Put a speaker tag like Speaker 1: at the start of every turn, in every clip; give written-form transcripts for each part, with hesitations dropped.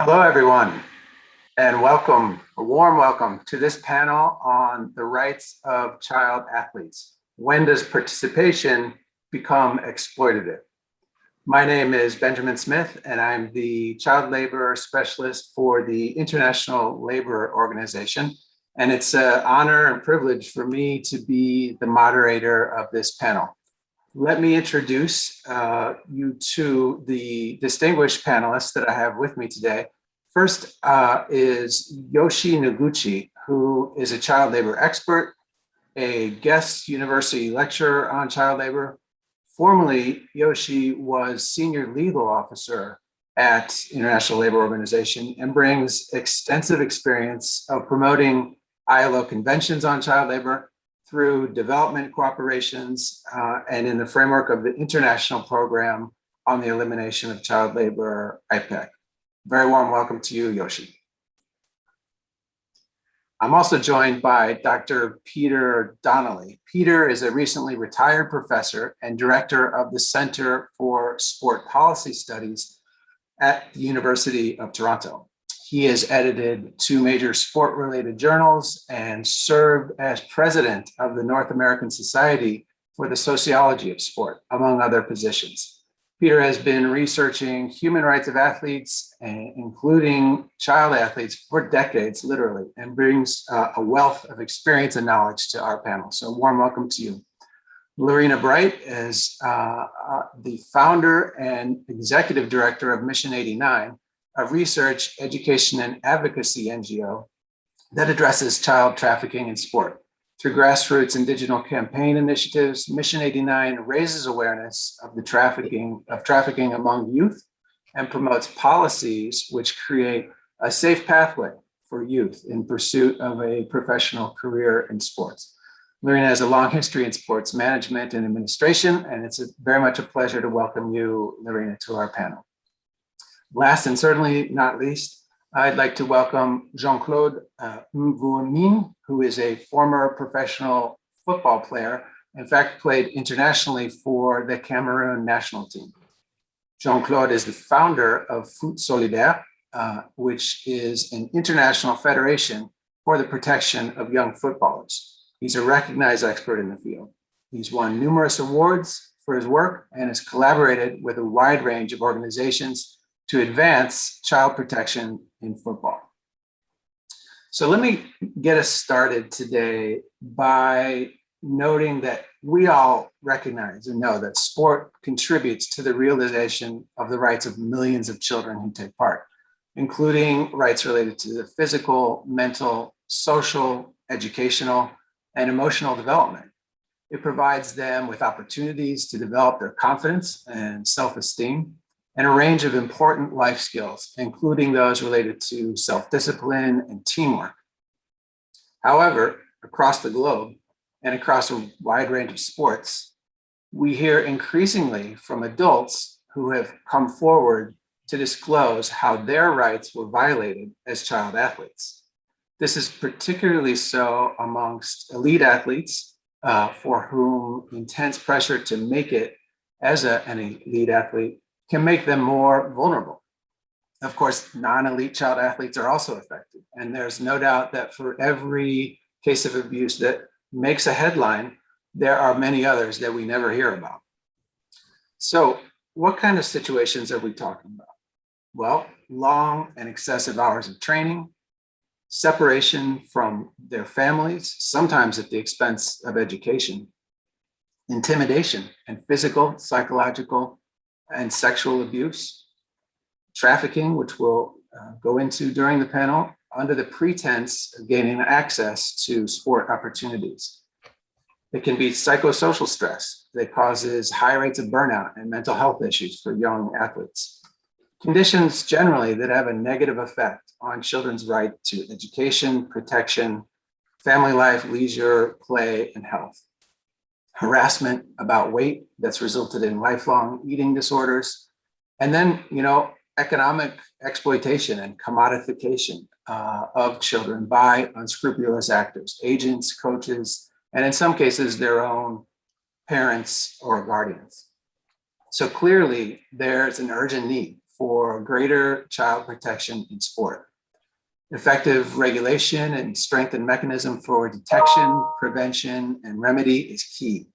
Speaker 1: Hello, everyone, and welcome, a warm welcome to this panel on the rights of child athletes. When does participation become exploitative? My name is Benjamin Smith, and I'm the child labor specialist for the International Labor Organization. And it's an honor and privilege for me to be the moderator of this panel. Let me introduce you to the distinguished panelists that I have with me today. First is Yoshi Noguchi, who is a child labor expert, a guest university lecturer on child labor. Formerly, Yoshi was senior legal officer at International Labor Organization and brings extensive experience of promoting ILO Conventions on child labor through development cooperations and in the framework of the International Program on the Elimination of Child Labor, IPEC. Very warm welcome to you, Yoshi. I'm also joined by Dr. Peter Donnelly. Peter is a recently retired professor and director of the Center for Sport Policy Studies at the University of Toronto. He has edited 2 major sport-related journals and served as president of the North American Society for the Sociology of Sport, among other positions. Peter has been researching human rights of athletes, including child athletes, for decades, literally, and brings a wealth of experience and knowledge to our panel. So warm welcome to you. Lorena Bright is the founder and executive director of Mission 89, a research, education, and advocacy NGO that addresses child trafficking in sport. Through grassroots and digital campaign initiatives, Mission 89 raises awareness of the trafficking among youth and promotes policies which create a safe pathway for youth in pursuit of a professional career in sports. Lorena has a long history in sports management and administration, and it's very much a pleasure to welcome you, Lorena, to our panel. Last and certainly not least, I'd like to welcome Jean-Claude Mvouamine, who is a former professional football player, in fact, played internationally for the Cameroon national team. Jean-Claude is the founder of Foot Solidaire, which is an international federation for the protection of young footballers. He's a recognized expert in the field. He's won numerous awards for his work and has collaborated with a wide range of organizations to advance child protection in football. So let me get us started today by noting that we all recognize and know that sport contributes to the realization of the rights of millions of children who take part, including rights related to the physical, mental, social, educational, and emotional development. It provides them with opportunities to develop their confidence and self-esteem, and a range of important life skills, including those related to self-discipline and teamwork. However, across the globe and across a wide range of sports, we hear increasingly from adults who have come forward to disclose how their rights were violated as child athletes. This is particularly so amongst elite athletes for whom intense pressure to make it as an elite athlete can make them more vulnerable. Of course, non-elite child athletes are also affected. And there's no doubt that for every case of abuse that makes a headline, there are many others that we never hear about. So what kind of situations are we talking about? Well, long and excessive hours of training, separation from their families, sometimes at the expense of education, intimidation and physical, psychological, and sexual abuse, trafficking, which we'll go into during the panel, under the pretense of gaining access to sport opportunities. It can be psychosocial stress that causes high rates of burnout and mental health issues for young athletes. Conditions generally that have a negative effect on children's right to education, protection, family life, leisure, play, and health. Harassment about weight that's resulted in lifelong eating disorders, and then, economic exploitation and commodification of children by unscrupulous actors, agents, coaches, and in some cases, their own parents or guardians. So clearly, there's an urgent need for greater child protection in sport. Effective regulation and strengthened mechanism for detection, prevention, and remedy is key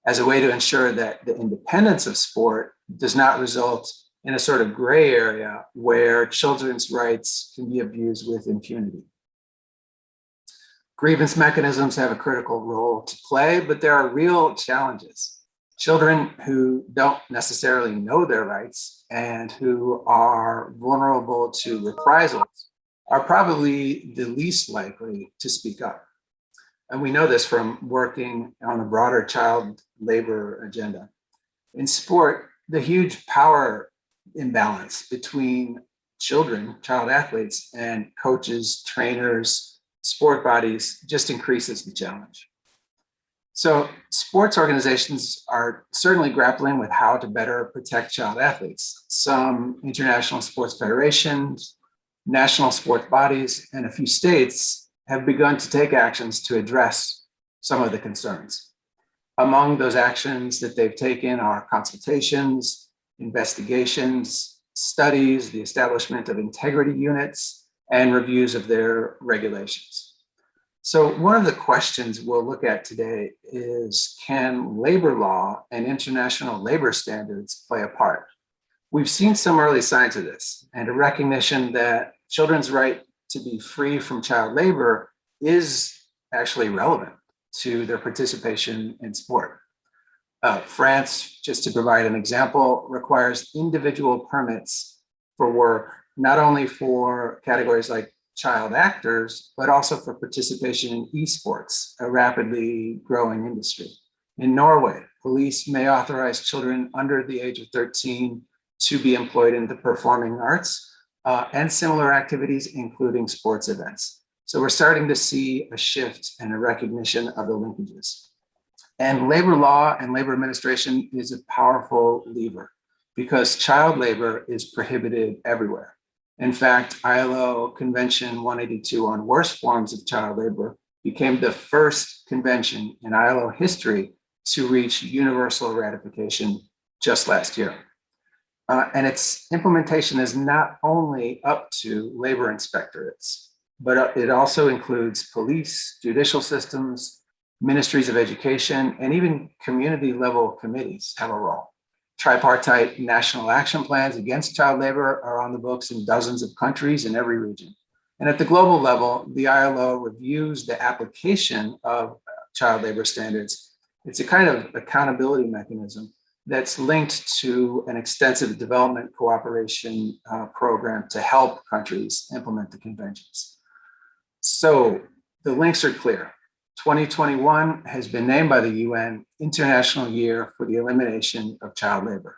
Speaker 1: as a way to ensure that the independence of sport does not result in a sort of gray area where children's rights can be abused with impunity. Grievance mechanisms have a critical role to play, but there are real challenges. Children who don't necessarily know their rights and who are vulnerable to reprisals are probably the least likely to speak up. And we know this from working on a broader child labor agenda. In sport, the huge power imbalance between children, child athletes, and coaches, trainers, sport bodies just increases the challenge. So sports organizations are certainly grappling with how to better protect child athletes. Some international sports federations, national sports bodies, and a few states have begun to take actions to address some of the concerns. Among those actions that they've taken are consultations, investigations, studies, the establishment of integrity units, and reviews of their regulations. So one of the questions we'll look at today is, can labor law and international labor standards play a part? We've seen some early signs of this, and a recognition that children's right to be free from child labor is actually relevant to their participation in sport. France, just to provide an example, requires individual permits for work, not only for categories like child actors, but also for participation in esports, a rapidly growing industry. In Norway, police may authorize children under the age of 13 to be employed in the performing arts and similar activities, including sports events. So we're starting to see a shift and a recognition of the linkages. And labor law and labor administration is a powerful lever because child labor is prohibited everywhere. In fact, ILO Convention 182 on worst forms of child labor became the first convention in ILO history to reach universal ratification just last year. And its implementation is not only up to labor inspectorates, but it also includes police, judicial systems, ministries of education, and even community level committees have a role. Tripartite national action plans against child labor are on the books in dozens of countries in every region. And at the global level, the ILO reviews the application of child labor standards. It's a kind of accountability mechanism that's linked to an extensive development cooperation program to help countries implement the conventions. So the links are clear. 2021 has been named by the UN International Year for the Elimination of Child Labor.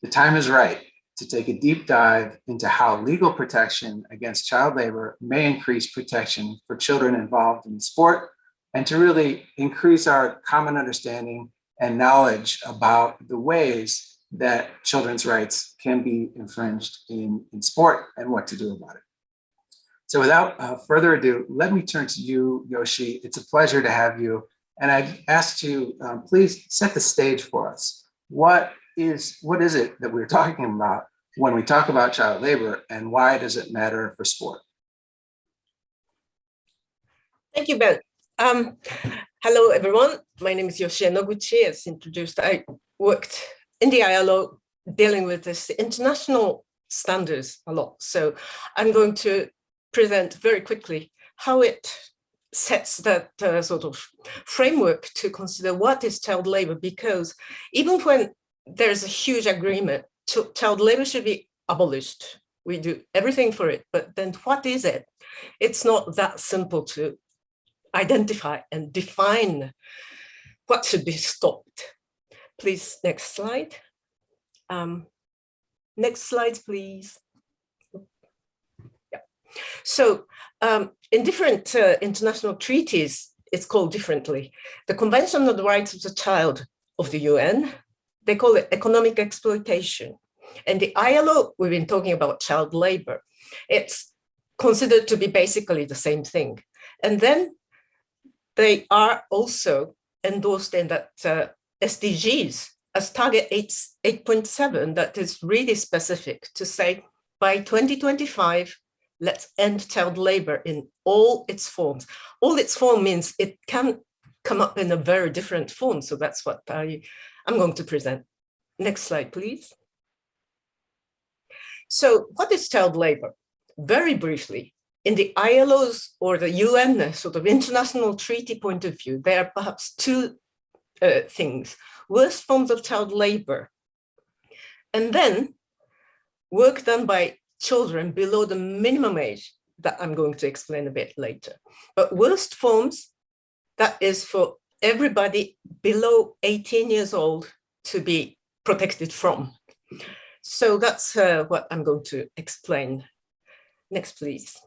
Speaker 1: The time is right to take a deep dive into how legal protection against child labor may increase protection for children involved in sport and to really increase our common understanding and knowledge about the ways that children's rights can be infringed in sport and what to do about it. So without further ado, let me turn to you, Yoshi. It's a pleasure to have you. And I'd ask you, please set the stage for us. What is it that we're talking about when we talk about child labor, and why does it matter for sport?
Speaker 2: Thank you, Ben. Hello, everyone. My name is Yoshi Noguchi. As introduced, I worked in the ILO dealing with this international standards a lot. So I'm going to present very quickly how it sets that sort of framework to consider what is child labor, because even when there's a huge agreement, child labor should be abolished. We do everything for it, but then what is it? It's not that simple to identify and define what should be stopped. Please, next slide. Next slide, please. Yeah. So in different international treaties, it's called differently. The Convention on the Rights of the Child of the UN, they call it economic exploitation. And the ILO, we've been talking about child labor. It's considered to be basically the same thing. And then they are also endorsed in that SDGs as target 8.7 that is really specific to say by 2025, let's end child labor in all its forms. All its form means it can come up in a very different form. So that's what I'm going to present. Next slide, please. So what is child labor? Very briefly, in the ILO's or the UN sort of international treaty point of view, there are perhaps two things: worst forms of child labor, and then work done by children below the minimum age that I'm going to explain a bit later. But worst forms, that is for everybody below 18 years old to be protected from. So that's what I'm going to explain. Next, please.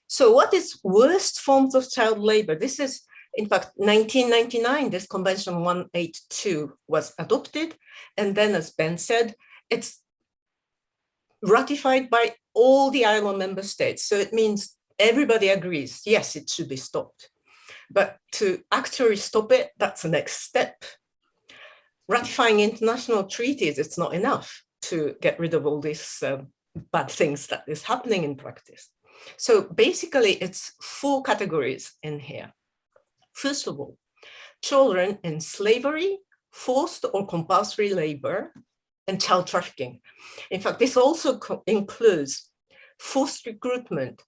Speaker 2: So what is worst forms of child labor? This is, in fact, 1999, this Convention 182 was adopted. And then, as Ben said, it's ratified by all the ILO member states. So it means everybody agrees, yes, it should be stopped. But to actually stop it, that's the next step. Ratifying international treaties, it's not enough to get rid of all these bad things that is happening in practice. So basically, it's 4 categories in here. First of all, children in slavery, forced or compulsory labor, and child trafficking. In fact, this also includes forced recruitment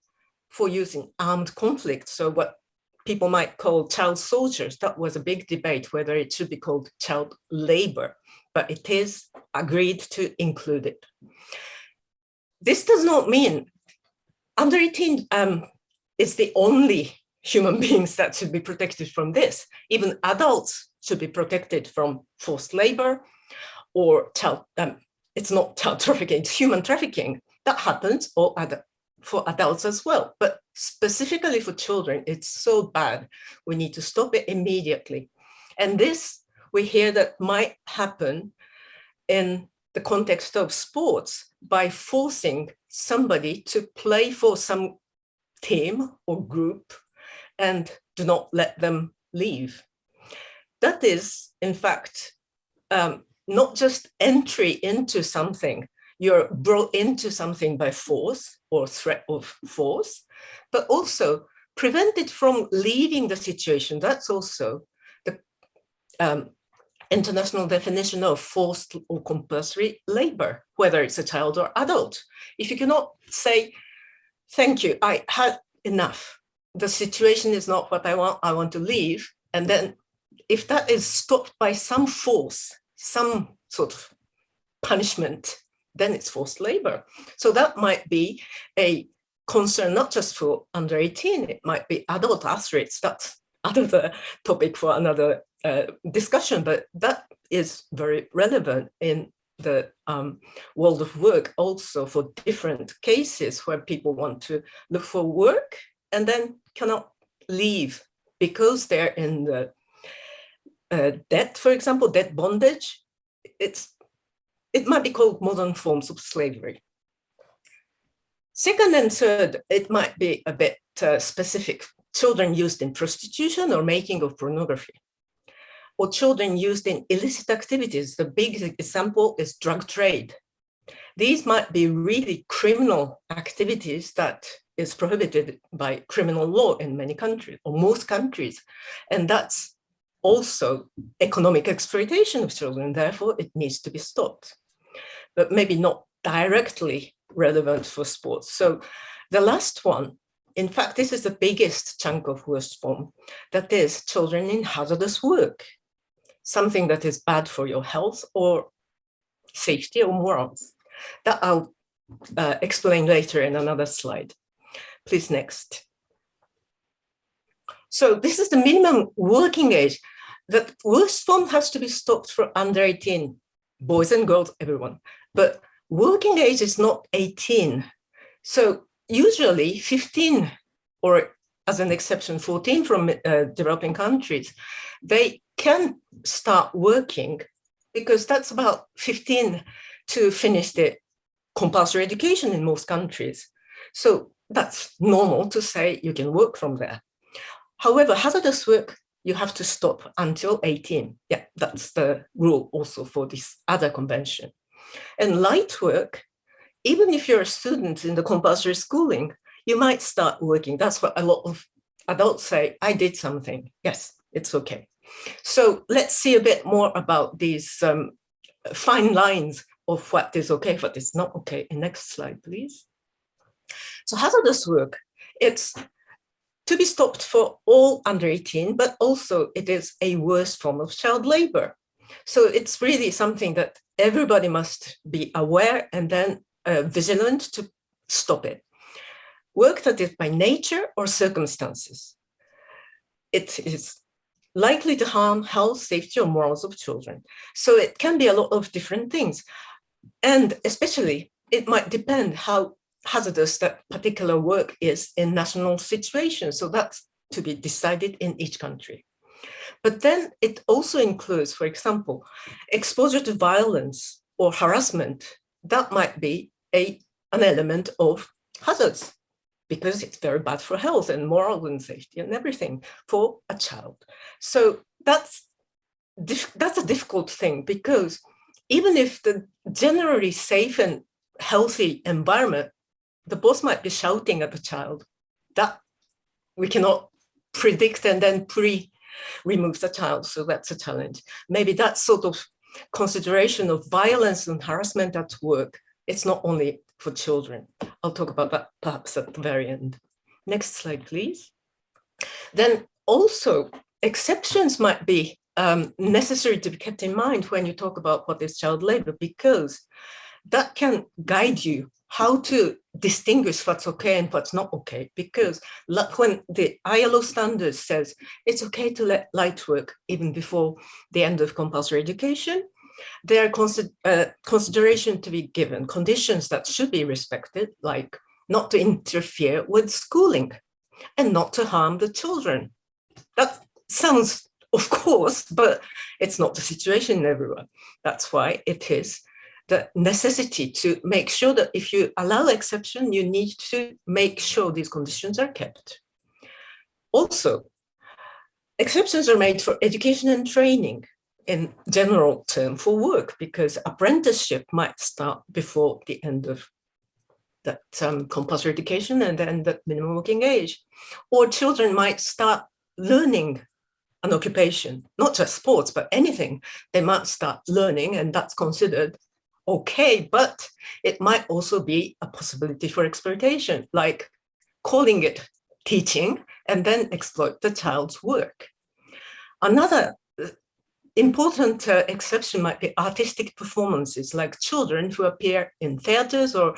Speaker 2: for using armed conflict. So what people might call child soldiers, that was a big debate whether it should be called child labor, but it is agreed to include it. This does not mean under 18 is the only human beings that should be protected from this. Even adults should be protected from forced labor or child, it's not child trafficking, it's human trafficking. That happens for adults as well, but specifically for children, it's so bad. We need to stop it immediately. And this, we hear that might happen in the context of sports by forcing somebody to play for some team or group and do not let them leave. That is, in fact, not just entry into something, you're brought into something by force or threat of force, but also prevented from leaving the situation. That's also the international definition of forced or compulsory labor, whether it's a child or adult. If you cannot say, thank you, I had enough, the situation is not what I want to leave. And then if that is stopped by some force, some sort of punishment, then it's forced labor. So that might be a concern, not just for under 18, it might be adult athletes. That's another topic for another discussion, but that is very relevant in the world of work also for different cases where people want to look for work and then cannot leave because they're in the debt, for example, debt bondage. It might be called modern forms of slavery. Second and third, it might be a bit specific. Children used in prostitution or making of pornography, or children used in illicit activities. The big example is drug trade. These might be really criminal activities that is prohibited by criminal law in many countries, or most countries. And that's also economic exploitation of children. Therefore, it needs to be stopped, but maybe not directly relevant for sports. So the last one, in fact, this is the biggest chunk of worst form, that is children in hazardous work, something that is bad for your health or safety or morals. That I'll explain later in another slide. Please, next. So this is the minimum working age. The worst form has to be stopped for under 18, boys and girls, everyone. But working age is not 18. So usually 15, or as an exception, 14 from developing countries, they can start working because that's about 15 to finish the compulsory education in most countries. So that's normal to say you can work from there. However, hazardous work you have to stop until 18. Yeah, that's the rule also for this other convention. And light work, even if you're a student in the compulsory schooling, you might start working. That's what a lot of adults say, I did something. Yes, it's okay. So let's see a bit more about these fine lines of what is okay, what is not okay. Next slide, please. So how does this work? It's to be stopped for all under 18, but also it is a worse form of child labor. So it's really something that everybody must be aware and then vigilant to stop it. Work that is by nature or circumstances. It is likely to harm health, safety, or morals of children. So it can be a lot of different things. And especially, it might depend how hazardous that particular work is in national situations. So that's to be decided in each country. But then it also includes, for example, exposure to violence or harassment. That might be an element of hazards because it's very bad for health and moral and safety and everything for a child. So that's a difficult thing because even if the generally safe and healthy environment, the boss might be shouting at the child that we cannot predict and then remove the child. So that's a challenge. Maybe that sort of consideration of violence and harassment at work, it's not only for children. I'll talk about that perhaps at the very end. Next slide, please. Then also exceptions might be necessary to be kept in mind when you talk about what is child labor, because that can guide you how to distinguish what's okay and what's not okay. Because when the ILO standards says it's okay to let light work even before the end of compulsory education, there are consideration to be given, conditions that should be respected, like not to interfere with schooling and not to harm the children. That sounds, of course, but it's not the situation everywhere. That's why it is the necessity to make sure that if you allow exception, you need to make sure these conditions are kept. Also, exceptions are made for education and training in general term for work, because apprenticeship might start before the end of that compulsory education and then the minimum working age. Or children might start learning an occupation, not just sports, but anything. They might start learning, and that's considered okay, but it might also be a possibility for exploitation, like calling it teaching and then exploit the child's work. Another important exception might be artistic performances, like children who appear in theaters or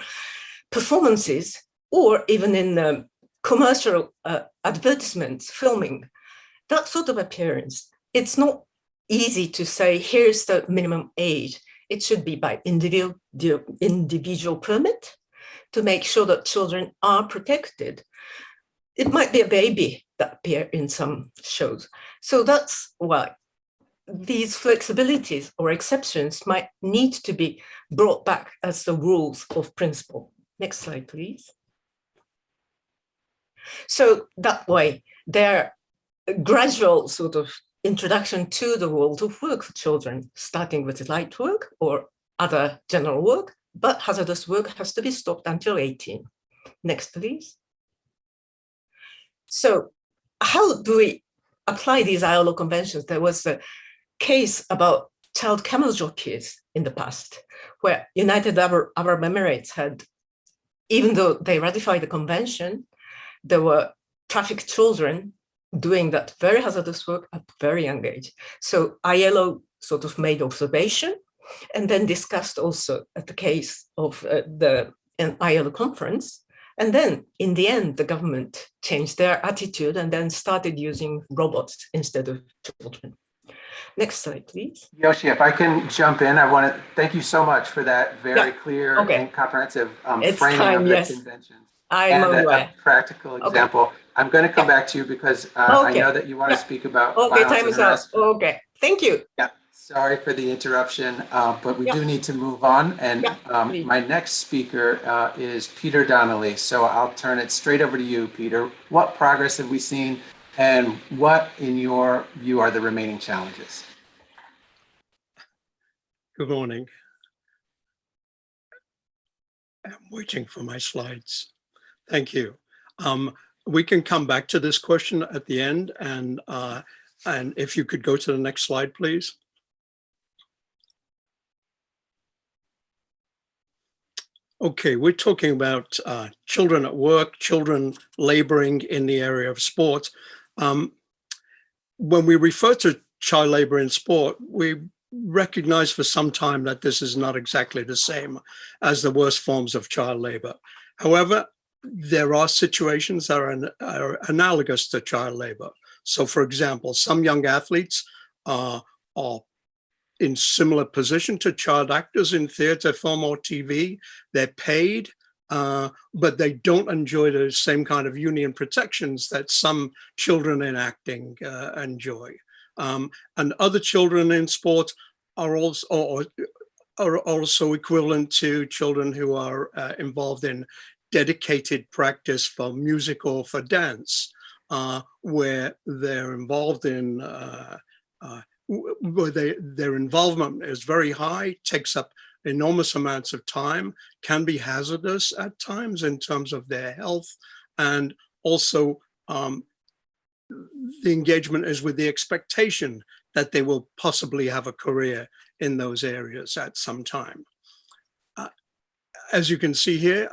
Speaker 2: performances, or even in commercial advertisements, filming, that sort of appearance. It's not easy to say, here's the minimum age. It should be by individual permit to make sure that children are protected. It might be a baby that appear in some shows. So that's why these flexibilities or exceptions might need to be brought back as the rules of principle. Next slide, please. So that way, there are gradual sort of introduction to the world of work for children, starting with light work or other general work, but hazardous work has to be stopped until 18. Next, please. So how do we apply these ILO conventions? There was a case about child camel jockeys in the past, where United Arab Emirates had, even though they ratified the convention, there were trafficked children doing that very hazardous work at very young age. So ILO sort of made observation and then discussed also at the case of an ILO conference. And then in the end, the government changed their attitude and then started using robots instead of children. Next slide, please.
Speaker 1: Yoshi, if I can jump in, I want to thank you so much for that very clear and comprehensive framing of the conventions.
Speaker 2: I'm aware.
Speaker 1: A practical example. I'm going to come back to you because I know that you want to speak about violence
Speaker 2: time is up. Okay, thank you.
Speaker 1: Yeah, sorry for the interruption, but we do need to move on. And my next speaker is Peter Donnelly. So I'll turn it straight over to you, Peter. What progress have we seen And what, in your view, are the remaining challenges?
Speaker 3: Good morning. I'm waiting for my slides. Thank you. We can come back to this question at the end, and if you could go to the next slide, please. Okay, we're talking about children at work, children laboring in the area of sport. When we refer to child labor in sport, we recognize for some time that this is not exactly the same as the worst forms of child labor. However, there are situations that are analogous to child labor. So, for example, some young athletes are in similar position to child actors in theater, film, or TV. They're paid, but they don't enjoy the same kind of union protections that some children in acting enjoy. And other children in sport are also equivalent to children who are involved in dedicated practice for music or for dance, where they're involved in where their involvement is very high, takes up enormous amounts of time, can be hazardous at times in terms of their health, and also the engagement is with the expectation that they will possibly have a career in those areas at some time. As you can see here,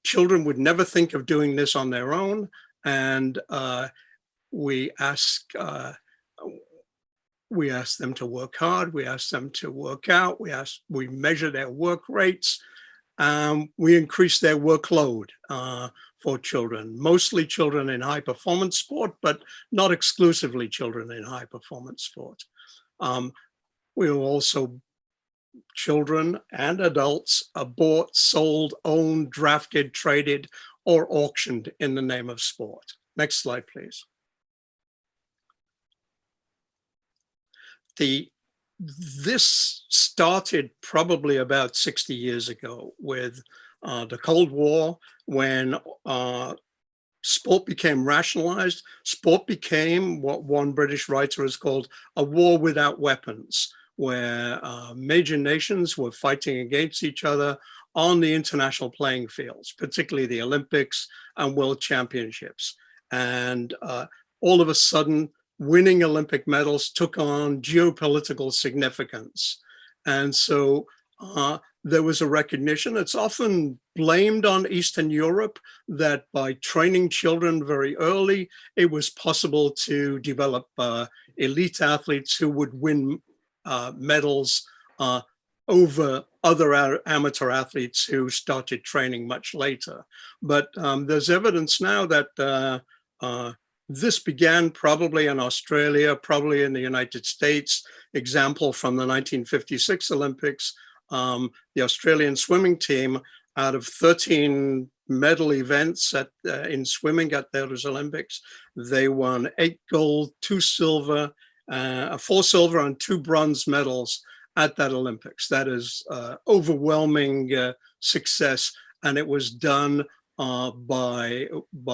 Speaker 3: children would never think of doing this on their own, and we ask them to work hard, we ask them to work out, we measure their work rates, we increase their workload for children, mostly children in high performance sport, but not exclusively children in high performance sport. We will also, children and adults are bought, sold, owned, drafted, traded, or auctioned in the name of sport. Next slide, please. This started probably about 60 years ago with the Cold War, when sport became rationalized. Sport became what one British writer has called a war without weapons, where major nations were fighting against each other on the international playing fields, particularly the Olympics and World Championships. And all of a sudden, winning Olympic medals took on geopolitical significance. And so there was a recognition, it's often blamed on Eastern Europe, that by training children very early, it was possible to develop elite athletes who would win medals over other amateur athletes who started training much later. But there's evidence now that this began probably in Australia, probably in the United States. Example from the 1956 Olympics, the Australian swimming team, out of 13 medal events in swimming at those Olympics, they won 8 gold, 2 silver, 4 silver and 2 bronze medals at that Olympics. That is overwhelming success, and it was done by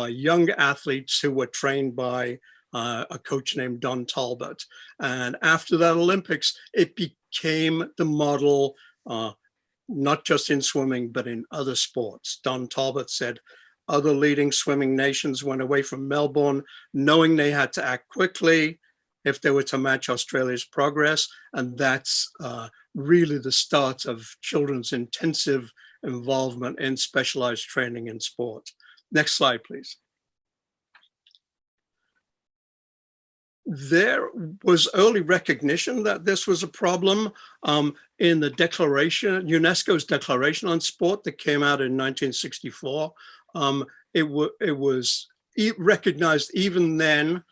Speaker 3: young athletes who were trained by a coach named Don Talbot. And after that Olympics, it became the model, not just in swimming, but in other sports. Don Talbot said other leading swimming nations went away from Melbourne knowing they had to act quickly if they were to match Australia's progress. And that's really the start of children's intensive involvement in specialized training in sport. Next slide, please. There was early recognition that this was a problem in the declaration, UNESCO's Declaration on Sport that came out in 1964. It was recognized even then.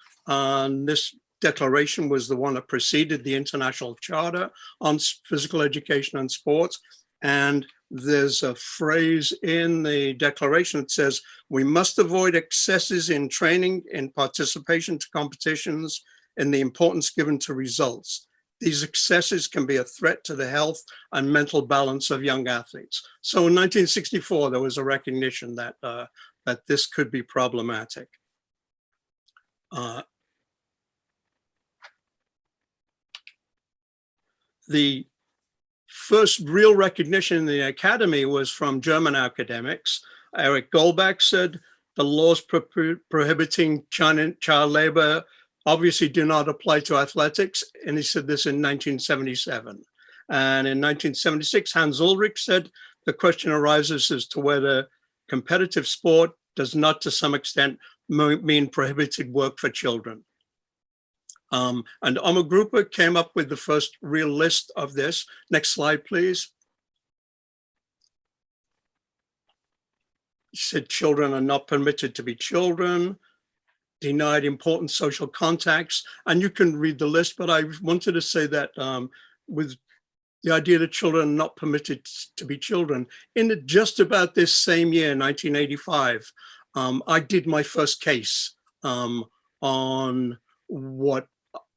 Speaker 3: This declaration was the one that preceded the International Charter on Physical Education and Sports. And there's a phrase in the declaration that says, we must avoid excesses in training, in participation to competitions, and the importance given to results. These excesses can be a threat to the health and mental balance of young athletes. So in 1964, there was a recognition that, that this could be problematic. the first real recognition in the academy was from German academics. Eric Goldbach said the laws prohibiting child labor obviously do not apply to athletics, and he said this in 1977. And in 1976, Hans Ulrich said the question arises as to whether competitive sport does not, to some extent, mean prohibited work for children. And Omagrupa came up with the first real list of this. Next slide, please. He said children are not permitted to be children, denied important social contacts. And you can read the list, but I wanted to say that with the idea that children are not permitted to be children, in just about this same year, 1985, I did my first case on what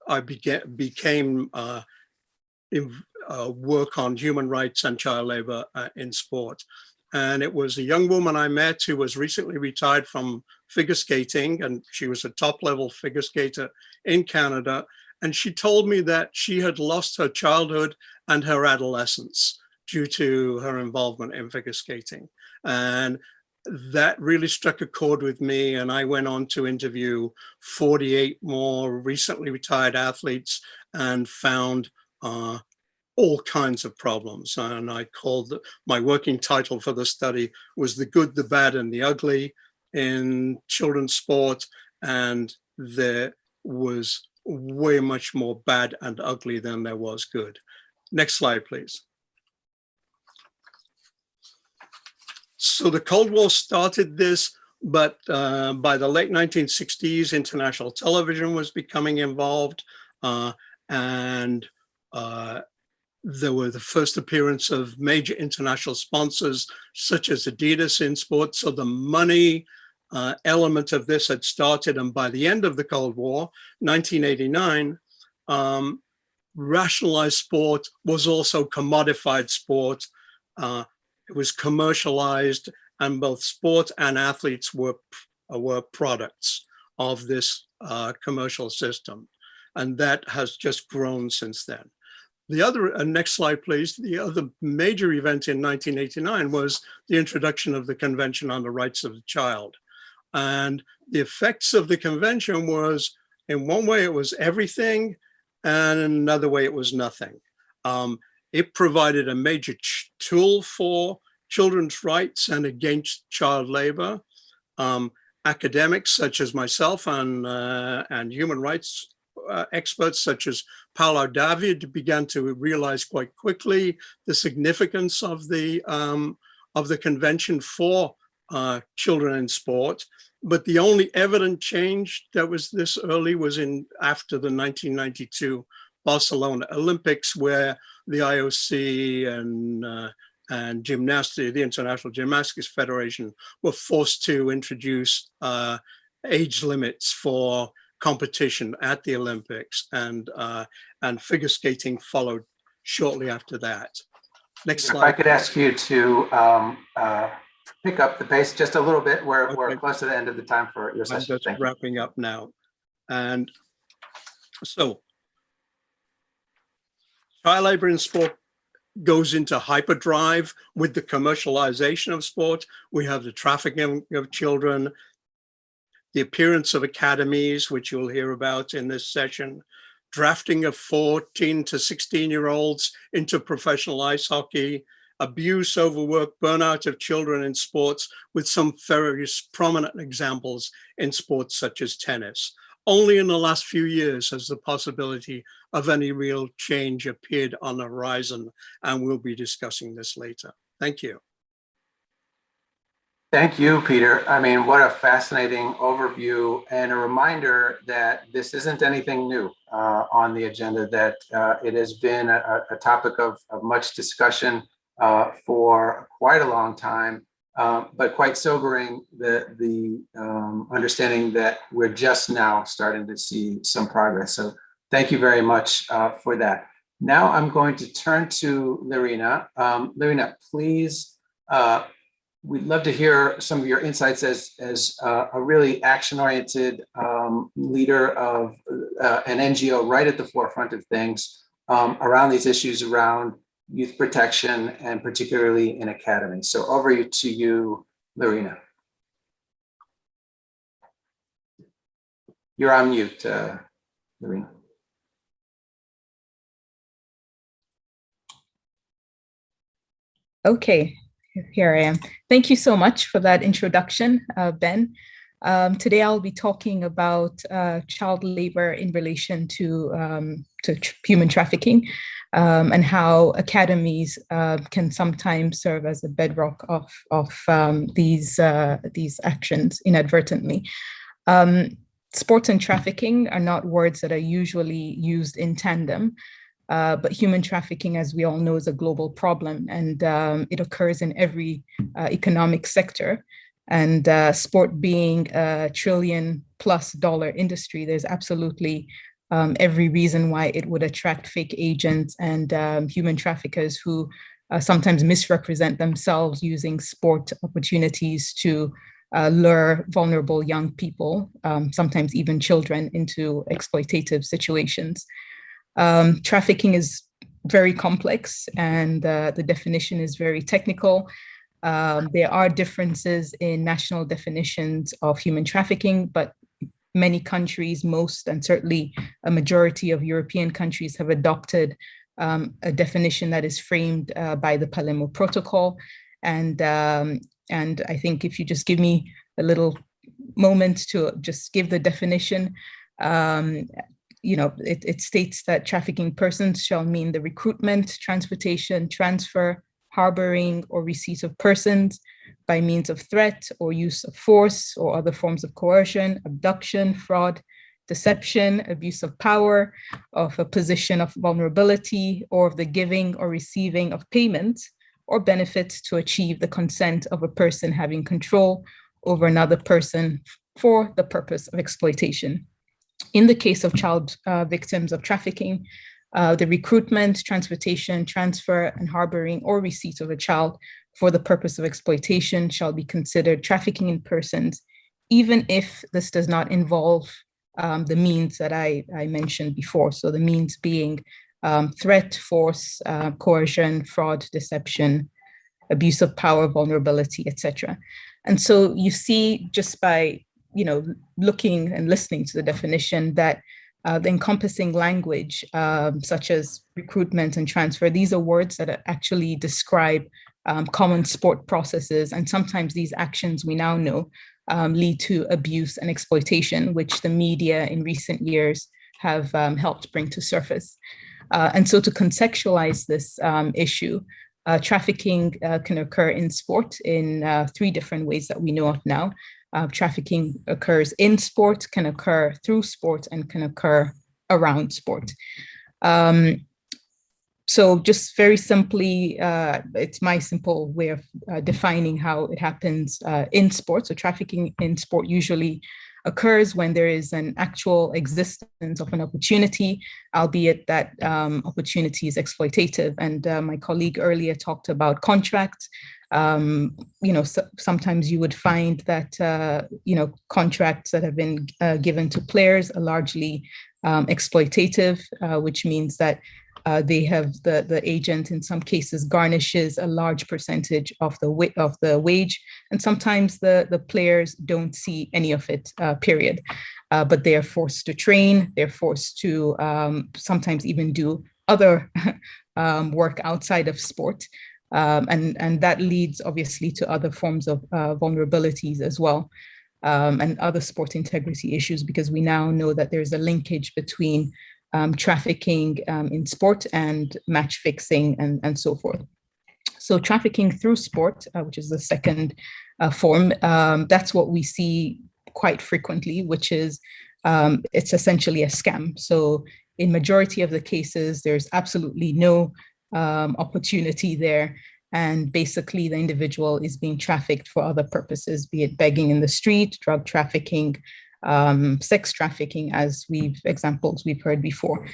Speaker 3: I became work on human rights and child labor in sport. And it was a young woman I met who was recently retired from figure skating, and she was a top-level figure skater in Canada. And she told me that she had lost her childhood and her adolescence due to her involvement in figure skating. And that really struck a chord with me. And I went on to interview 48 more recently retired athletes and found all kinds of problems. And I called my working title for the study was The Good, the Bad, and the Ugly in children's sport. And there was way much more bad and ugly than there was good. Next slide, please. So the Cold War started this, but by the late 1960s, international television was becoming involved, and there were the first appearance of major international sponsors such as Adidas in sports. So the money element of this had started, and by the end of the Cold War, 1989, rationalized sport was also commodified sport. It was commercialized, and both sport and athletes were products of this commercial system. And that has just grown since then. The other, next slide, please. The other major event in 1989 was the introduction of the Convention on the Rights of the Child. And the effects of the convention was, in one way, it was everything, and in another way, it was nothing. It provided a major tool for children's rights and against child labor. Academics such as myself and human rights experts such as Paulo David began to realize quite quickly the significance of the convention for children in sport. But the only evident change that was this early was after the 1992 Barcelona Olympics, where the IOC and gymnastics, the International Gymnastics Federation, were forced to introduce age limits for competition at the Olympics, and figure skating followed shortly after that. Next slide.
Speaker 1: If I could ask you to pick up the pace just a little bit. We're close to the end of the time for your session.
Speaker 3: I'm just wrapping up now. And so child labor in sport goes into hyperdrive with the commercialization of sport. We have the trafficking of children, the appearance of academies, which you'll hear about in this session, drafting of 14 to 16-year-olds into professional ice hockey, abuse, overwork, burnout of children in sports, with some very prominent examples in sports such as tennis. Only in the last few years has the possibility of any real change appeared on the horizon, and we'll be discussing this later. Thank you.
Speaker 1: Thank you, Peter. I mean, what a fascinating overview, and a reminder that this isn't anything new on the agenda, that it has been a topic of much discussion for quite a long time, but quite sobering, the understanding that we're just now starting to see some progress. So thank you very much for that. Now I'm going to turn to Lorena. Lorena, please, we'd love to hear some of your insights as a really action-oriented leader of an NGO right at the forefront of things. around these issues around youth protection and particularly in academies. So over to you, Lorena. You're on mute, Lorena.
Speaker 4: Okay, here I am. Thank you so much for that introduction, Ben. Today I'll be talking about child labor in relation to human trafficking and how academies can sometimes serve as a bedrock of these actions inadvertently. Sport and trafficking are not words that are usually used in tandem. But human trafficking, as we all know, is a global problem, and it occurs in every economic sector. And sport being a $1 trillion+ industry, there's absolutely every reason why it would attract fake agents and human traffickers who sometimes misrepresent themselves using sport opportunities to lure vulnerable young people, sometimes even children, into exploitative situations. Trafficking is very complex and the definition is very technical. There are differences in national definitions of human trafficking, but many countries, most and certainly a majority of European countries have adopted a definition that is framed by the Palermo Protocol. And I think if you just give me a little moment to just give the definition, it states that trafficking persons shall mean the recruitment, transportation, transfer, harboring, or receipt of persons by means of threat or use of force or other forms of coercion, abduction, fraud, deception, abuse of power, of a position of vulnerability, or of the giving or receiving of payment or benefits to achieve the consent of a person having control over another person for the purpose of exploitation. In the case of child victims of trafficking, the recruitment, transportation, transfer, and harboring or receipt of a child for the purpose of exploitation shall be considered trafficking in persons, even if this does not involve the means that I mentioned before. So the means being threat, force, coercion, fraud, deception, abuse of power, vulnerability, etc. And so you see just by looking and listening to the definition that the encompassing language, such as recruitment and transfer, these are words that actually describe common sport processes. And sometimes these actions, we now know, lead to abuse and exploitation, which the media in recent years have helped bring to surface. And so to contextualize this issue, trafficking can occur in sport in 3 different ways that we know of now. Trafficking occurs in sport, can occur through sport, and can occur around sport. So just very simply, it's my simple way of defining how it happens in sport. So trafficking in sport usually occurs when there is an actual existence of an opportunity, albeit that opportunity is exploitative. And my colleague earlier talked about contracts. Sometimes you would find that, contracts that have been given to players are largely exploitative, which means that they have the agent in some cases garnishes a large percentage of the wage, and sometimes the players don't see any of it, period. But they are forced to train, they're forced to sometimes even do other work outside of sport. And that leads obviously to other forms of vulnerabilities as well, and other sport integrity issues, because we now know that there's a linkage between trafficking in sport and match fixing and so forth. So trafficking through sport, which is the second form, that's what we see quite frequently, which is it's essentially a scam. So in majority of the cases, there's absolutely no opportunity there. And basically the individual is being trafficked for other purposes, be it begging in the street, drug trafficking, sex trafficking, as examples we've heard before.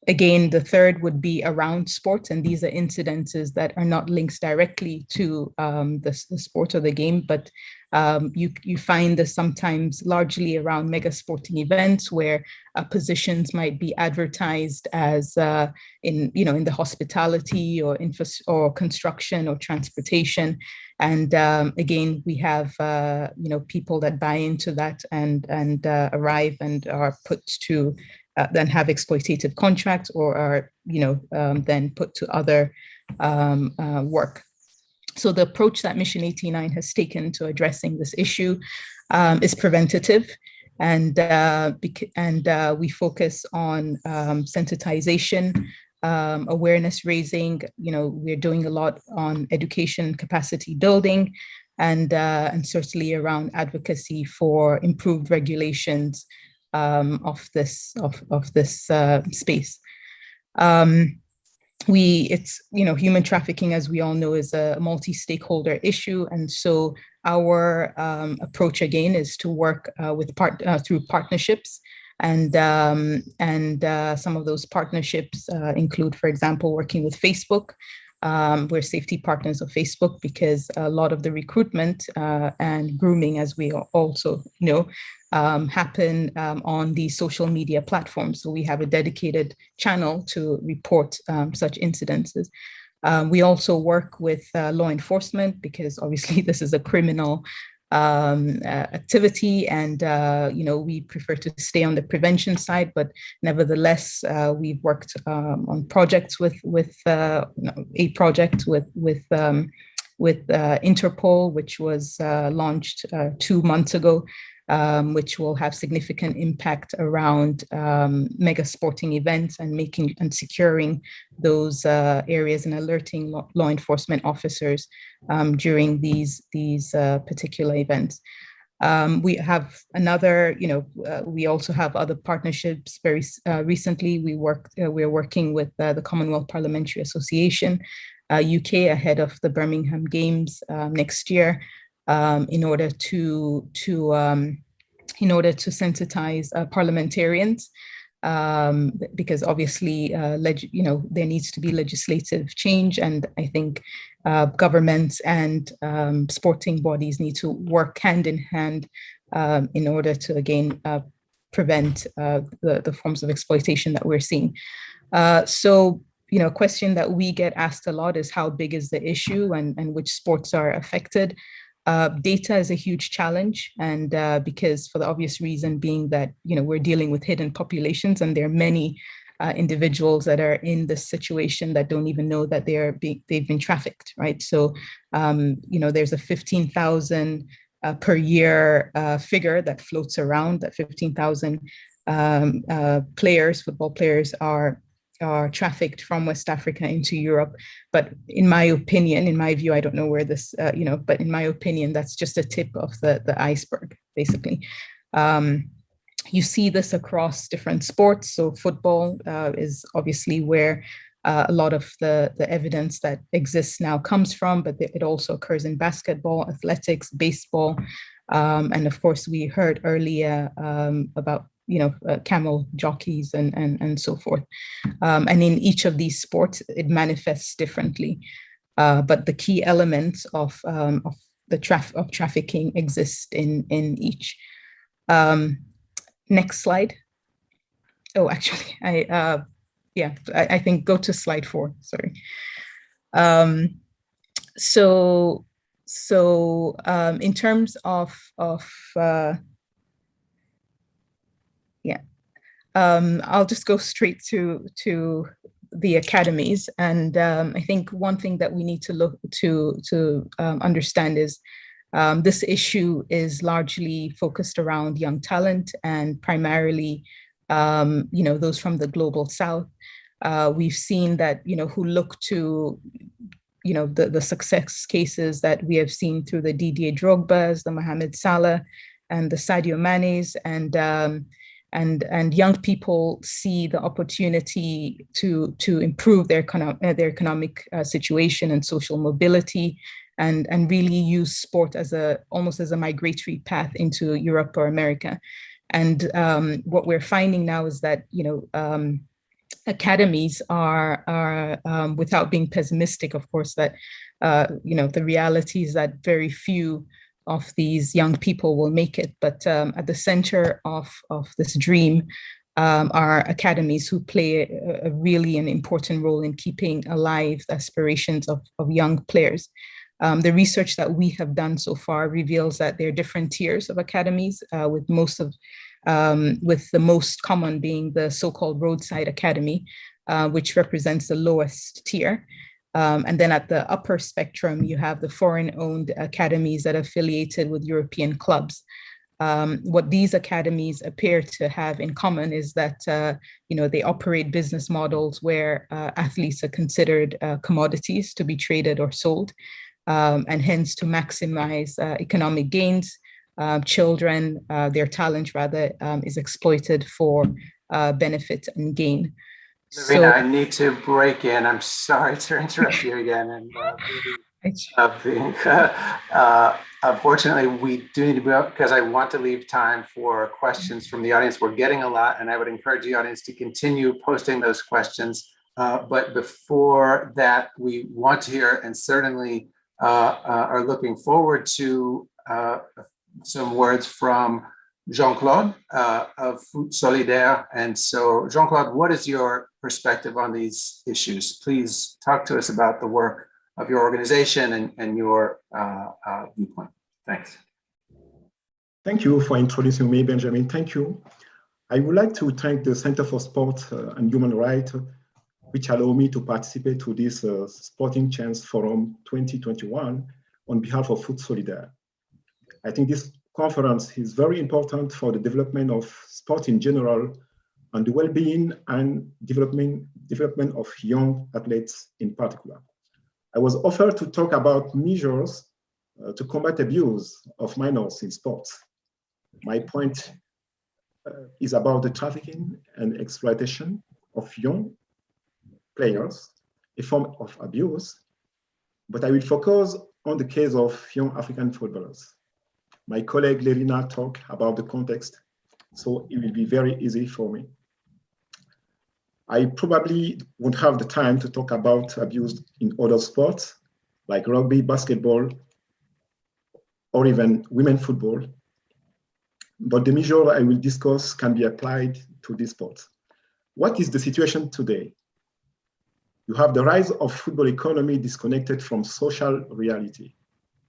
Speaker 4: Again, the third would be around sports, and these are incidences that are not linked directly to the sport or the game, but you find this sometimes largely around mega sporting events where positions might be advertised as in the hospitality or construction or transportation, and again we have people that buy into that and arrive and are put to then have exploitative contracts or are then put to other work. So the approach that Mission 89 has taken to addressing this issue is preventative, and we focus on sensitization, awareness raising. We're doing a lot on education capacity building, and certainly around advocacy for improved regulations of this space. Human trafficking, as we all know, is a multi-stakeholder issue, and so our approach again is to work through partnerships, and some of those partnerships include, for example, working with Facebook. We're safety partners of Facebook because a lot of the recruitment and grooming, as we also know, happen on these social media platforms. So we have a dedicated channel to report such incidences. We also work with law enforcement because obviously this is a criminal activity, and we prefer to stay on the prevention side, but nevertheless we've worked on projects with a project with Interpol, which was launched 2 months ago, which will have significant impact around mega sporting events and securing those areas and alerting law enforcement officers during these particular events. We have another, we also have other partnerships. Very recently, we're working with the Commonwealth Parliamentary Association, UK, ahead of the Birmingham Games next year, in order to sensitize parliamentarians, because obviously there needs to be legislative change, and I think governments and sporting bodies need to work hand in hand in order to again prevent the forms of exploitation that we're seeing. So a question that we get asked a lot is how big is the issue and which sports are affected. Data is a huge challenge, and because for the obvious reason being that we're dealing with hidden populations, and there are many individuals that are in this situation that don't even know that they've been trafficked, right? So there's a 15,000 per year figure that floats around, that 15,000 football players are trafficked from West Africa into Europe. But in my view, I don't know where this, but in my opinion, that's just a tip of the iceberg, basically. You see this across different sports. So football is obviously where a lot of the evidence that exists now comes from, but it also occurs in basketball, athletics, baseball. And of course, we heard earlier about camel jockeys and so forth. And in each of these sports, it manifests differently. But the key elements of trafficking exist in each. Next slide. Oh, actually, I think go to slide 4. Sorry. So in terms of I'll just go straight to the academies, and I think one thing that we need to look to understand is this issue is largely focused around young talent, and primarily those from the global south. We've seen that who look to the success cases that we have seen through the Didier Drogbas, the Mohamed Salah, and the Sadio Manes, and young people see the opportunity to improve their economic situation and social mobility, and really use sport almost as a migratory path into Europe or America. And what we're finding now is that academies are without being pessimistic, of course, that the reality is that very few of these young people will make it. But at the center of this dream are academies who play a really an important role in keeping alive the aspirations of young players. The research that we have done so far reveals that there are different tiers of academies, with the most common being the so-called roadside academy, which represents the lowest tier. And then at the upper spectrum, you have the foreign-owned academies that are affiliated with European clubs. What these academies appear to have in common is that they operate business models where athletes are considered commodities to be traded or sold, and hence to maximize economic gains. Children, their talent rather, is exploited for benefit and gain.
Speaker 1: Lavina, I need to break in. I'm sorry to interrupt you again. And unfortunately, we do need to move up because I want to leave time for questions from the audience. We're getting a lot, and I would encourage the audience to continue posting those questions. But before that, we want to hear, and certainly are looking forward to some words from Jean-Claude of Foot Solidaire. And so, Jean-Claude, what is your perspective on these issues? Please talk to us about the work of your organization and your viewpoint. Thanks.
Speaker 5: Thank you for introducing me, Benjamin. Thank you. I would like to thank the Center for Sport and Human Rights, which allowed me to participate to this Sporting Chance Forum 2021 on behalf of Foot Solidaire. I think this conference is very important for the development of sport in general and the well-being and development of young athletes in particular. I was offered to talk about measures to combat abuse of minors in sports. My point is about the trafficking and exploitation of young players, a form of abuse, but I will focus on the case of young African footballers. My colleague Lerina talked about the context, so it will be very easy for me. I probably won't have the time to talk about abuse in other sports, like rugby, basketball, or even women's football. But the measure I will discuss can be applied to these sports. What is the situation today? You have the rise of football economy disconnected from social reality.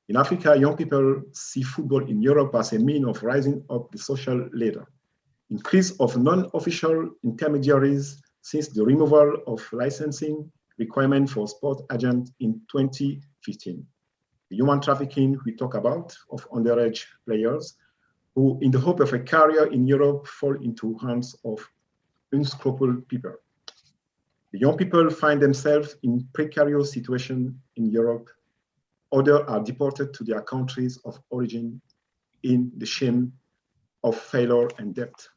Speaker 5: In Africa, young people see football in Europe as a means of rising up the social ladder. Increase of non-official intermediaries since the removal of licensing requirement for sport agents in 2015. The human trafficking we talk about of underage players who, in the hope of a career in Europe, fall into hands of unscrupulous people. The young people find themselves in precarious situation in Europe. Others are deported to their countries of origin in the shame of failure and debt.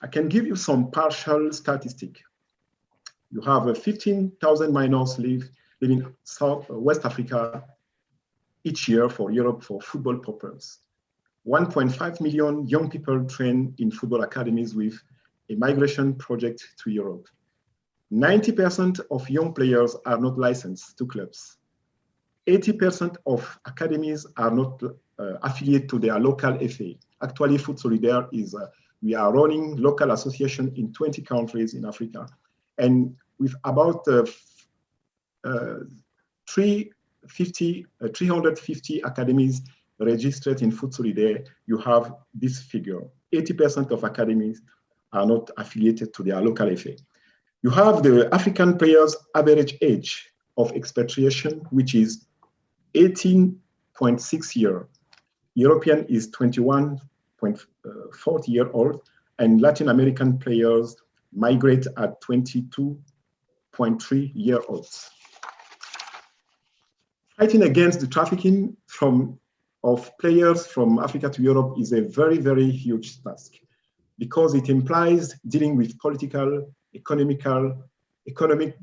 Speaker 5: I can give you some partial statistic. You have 15,000 minors living in West Africa each year for Europe for football purposes. 1.5 million young people train in football academies with a migration project to Europe. 90% of young players are not licensed to clubs. 80% of academies are not affiliated to their local FA. Actually, Foot Solidaire is, we are running local association in 20 countries in Africa. And with about 350 academies registered in Foot Solidaire, you have this figure. 80% of academies are not affiliated to their local FA. You have the African players' average age of expatriation, which is 18.6 years. European is 21.40 years old, and Latin American players migrate at 22.3 years old. Fighting against the trafficking of players from Africa to Europe is a very, very huge task because it implies dealing with political, economic,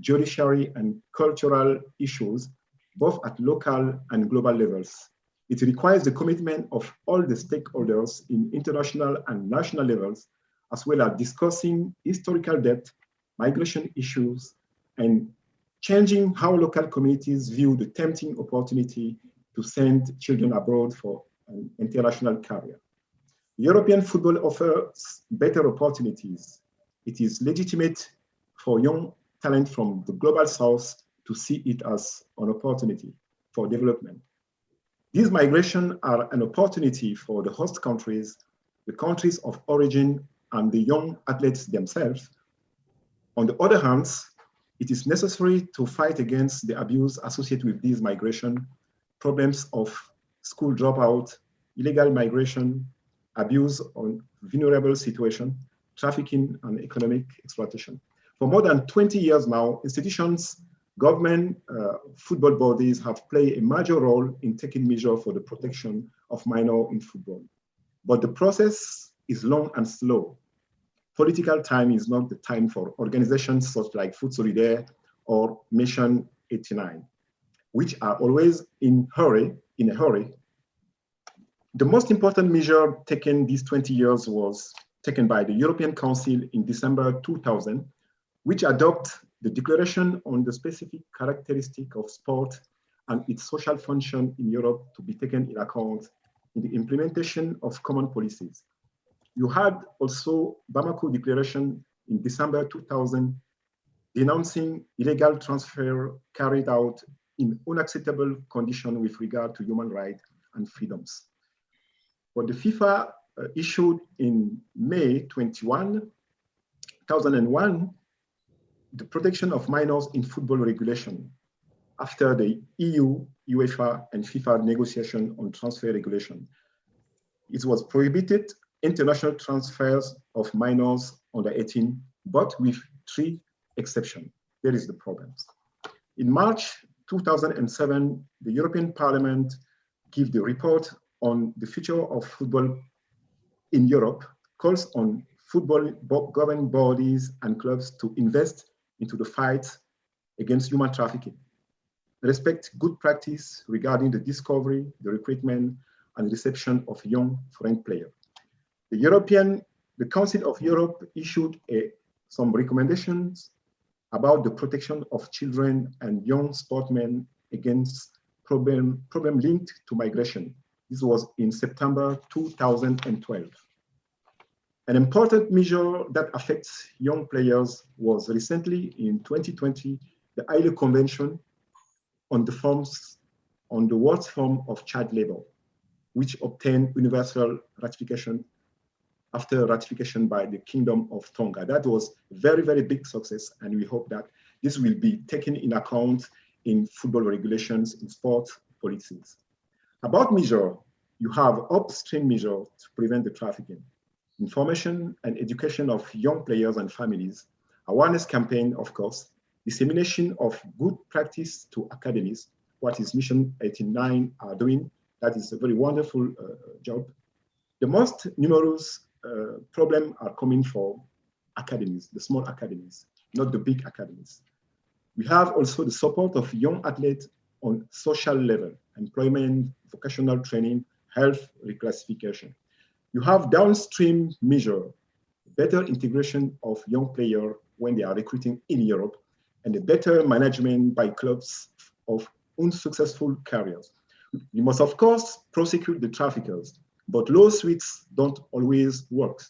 Speaker 5: judiciary, and cultural issues, both at local and global levels. It requires the commitment of all the stakeholders in international and national levels, as well as discussing historical debt, migration issues, and changing how local communities view the tempting opportunity to send children abroad for an international career. European football offers better opportunities. It is legitimate for young talent from the global south to see it as an opportunity for development. These migrations are an opportunity for the host countries, the countries of origin, and the young athletes themselves. On the other hand, it is necessary to fight against the abuse associated with these migration, problems of school dropout, illegal migration, abuse on vulnerable situation, trafficking, and economic exploitation. For more than 20 years now, institutions, government, football bodies have played a major role in taking measures for the protection of minors in football. But the process is long and slow. Political time is not the time for organizations such like Foot Solidaire or Mission 89, which are always in a hurry. The most important measure taken these 20 years was taken by the European Council in December 2000, which adopted the Declaration on the Specific Characteristic of Sport and its social function in Europe to be taken in account in the implementation of common policies. You had also Bamako Declaration in December 2000 denouncing illegal transfer carried out in unacceptable conditions with regard to human rights and freedoms. What the FIFA issued in May 21, 2001, the protection of minors in football regulation after the EU, UEFA, and FIFA negotiation on transfer regulation. It was prohibited international transfers of minors under 18, but with 3 exceptions. There is the problem. In March 2007, the European Parliament gave the report on the future of football in Europe, calls on football governing bodies and clubs to invest into the fight against human trafficking, respect good practice regarding the discovery, the recruitment, and reception of young foreign players. The Council of Europe issued some recommendations about the protection of children and young sportsmen against problem linked to migration. This was in September 2012. An important measure that affects young players was recently in 2020, the ILO Convention on the worst form of child labor, which obtained universal ratification after ratification by the Kingdom of Tonga. That was very, very big success, and we hope that this will be taken in account in football regulations, in sports policies. About measure, you have upstream measures to prevent the trafficking, information and education of young players and families, awareness campaign, of course, dissemination of good practice to academies, what is Mission 89 are doing. That is a very wonderful job. The most numerous problems are coming from academies, the small academies, not the big academies. We have also the support of young athletes on social level, employment, vocational training, health reclassification. You have downstream measure, better integration of young players when they are recruiting in Europe, and a better management by clubs of unsuccessful careers. You must, of course, prosecute the traffickers, but lawsuits don't always work.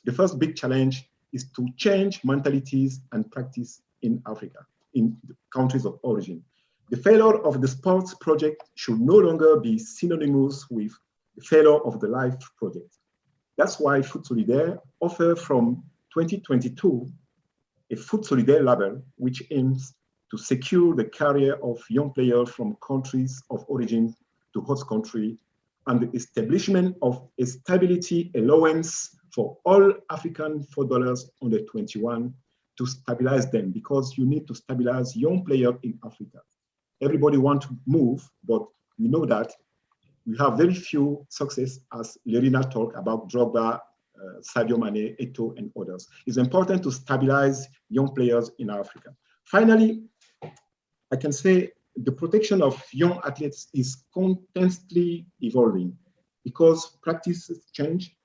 Speaker 5: The first big challenge is to change mentalities and practice in Africa, in the countries of origin. The failure of the sports project should no longer be synonymous with the failure of the life project. That's why Foot Solidaire offers from 2022 a Foot Solidaire label, which aims to secure the career of young players from countries of origin to host country, and the establishment of a stability allowance for all African footballers under 21 to stabilize them, because you need to stabilize young players in Africa. Everybody wants to move, but we know that we have very few success, as Lerina talked about Drogba, Sadio Mane, Eto'o, and others. It's important to stabilize young players in Africa. Finally, I can say the protection of young athletes is constantly evolving because practices change.